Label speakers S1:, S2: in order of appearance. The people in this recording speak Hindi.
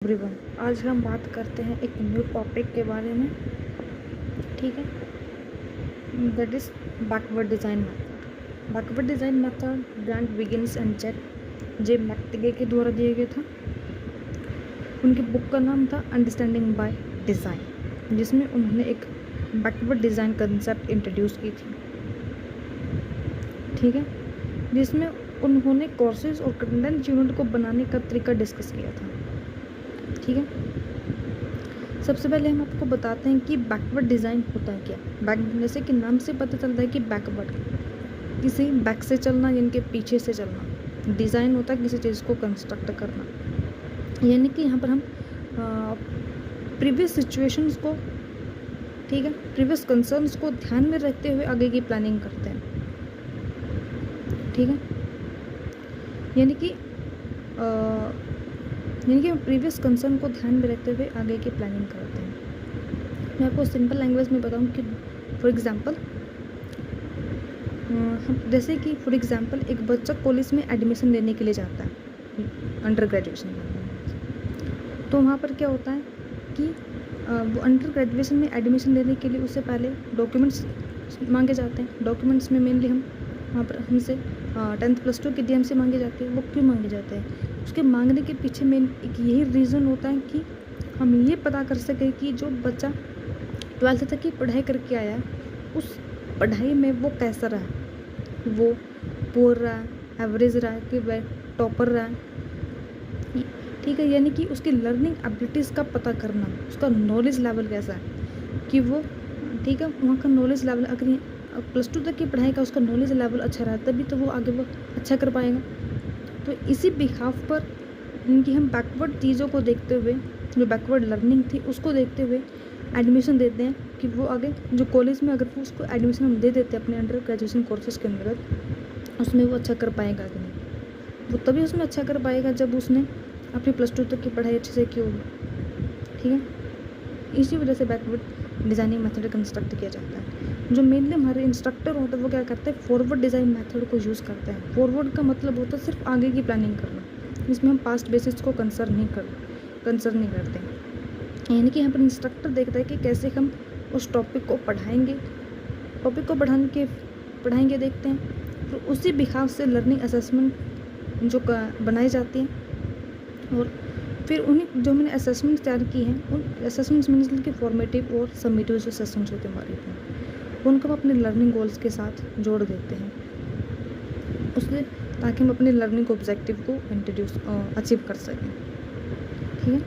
S1: एवरीवन, आज हम बात करते हैं एक न्यू टॉपिक के बारे में। ठीक है, that is backward design method. Backward design method Grant Wiggins and Jay McTighe के द्वारा दिया गया था। उनकी बुक का नाम था अंडरस्टैंडिंग बाय डिज़ाइन, जिसमें उन्होंने एक बैकवर्ड डिज़ाइन कंसेप्ट इंट्रोड्यूस की थी। ठीक है, जिसमें उन्होंने कोर्सेज और कंटेंट यूनिट को बनाने का तरीका डिस्कस किया था। ठीक है, सबसे पहले हम आपको बताते हैं कि बैकवर्ड डिज़ाइन होता है क्या। जैसे कि नाम से पता चलता है कि बैकवर्ड किसी बैक से चलना, यानी कि पीछे से चलना। डिज़ाइन होता है किसी चीज़ को कंस्ट्रक्ट करना, यानी कि यहाँ पर हम प्रीवियस सिचुएशंस को, ठीक है, प्रीवियस कंसर्न्स को ध्यान में रखते हुए आगे की प्लानिंग करते हैं। ठीक है, यानी कि हम प्रीवियस कंसर्न को ध्यान में रखते हुए आगे की प्लानिंग करते हैं। मैं आपको सिंपल लैंग्वेज में बताऊं कि फॉर एग्जांपल जैसे कि फॉर एग्जांपल एक बच्चा कॉलेज में एडमिशन लेने के लिए जाता है, अंडर ग्रेजुएशन में। तो वहाँ पर क्या होता है कि वो अंडर ग्रेजुएशन में एडमिशन लेने के लिए उससे पहले डॉक्यूमेंट्स मांगे जाते हैं। डॉक्यूमेंट्स में मेनली हम वहाँ पर हमसे 10th +2 की DMC मांगे जाती है। वो क्यों मांगे जाते हैं? उसके मांगने के पीछे मेन एक यही रीज़न होता है कि हम ये पता कर सकें कि जो बच्चा 12th तक की पढ़ाई करके आया है, उस पढ़ाई में वो कैसा रहा, वो पुअर रहा है, एवरेज रहा है कि वह टॉपर रहा है। ठीक है, यानी कि उसकी लर्निंग एबिलिटीज़ का पता करना, उसका नॉलेज लेवल कैसा है कि वो, ठीक है, वहाँ का नॉलेज लेवल अगर +2 तक की पढ़ाई का उसका नॉलेज लेवल अच्छा रहा तभी तो वो आगे वो अच्छा कर पाएगा। तो इसी बिहाफ पर इनकी हम बैकवर्ड चीज़ों को देखते हुए, जो बैकवर्ड लर्निंग थी उसको देखते हुए एडमिशन देते हैं कि वो आगे जो कॉलेज में अगर वो उसको एडमिशन हम दे देते हैं अपने अंडर ग्रेजुएशन कोर्सेज के अंतर्गत, उसमें वो अच्छा कर पाएगा कि नहीं। वो तभी उसमें अच्छा कर पाएगा जब उसने अपनी +2 तक की पढ़ाई अच्छे से की होगी। ठीक है, इसी वजह से बैकवर्ड डिज़ाइनिंग मेथड कंस्ट्रक्ट किया जाता है। जो मेनली हमारे इंस्ट्रक्टर होते हैं वो क्या करते हैं, फॉरवर्ड डिज़ाइन मेथड को यूज़ करते हैं। फॉरवर्ड का मतलब होता है सिर्फ आगे की प्लानिंग करना, इसमें हम पास्ट बेसिस को कंसर्न नहीं करते। यानी कि यहाँ पर इंस्ट्रक्टर देखता है कि कैसे हम उस टॉपिक को पढ़ाएंगे, पढ़ाएंगे देखते हैं। फिर उसी बिहाफ से लर्निंग असेसमेंट जो बनाई जाती हैं, और फिर उन्हीं जो मैंने असेसमेंट्स तैयार की हैं, उन असेसमेंट्स में के फॉर्मेटिव और समेटिव जो असेसमेंट्स होते हैं हमारे, उनको हम अपने लर्निंग गोल्स के साथ जोड़ देते हैं उससे, ताकि हम अपने लर्निंग ऑब्जेक्टिव को अचीव कर सकें। ठीक है।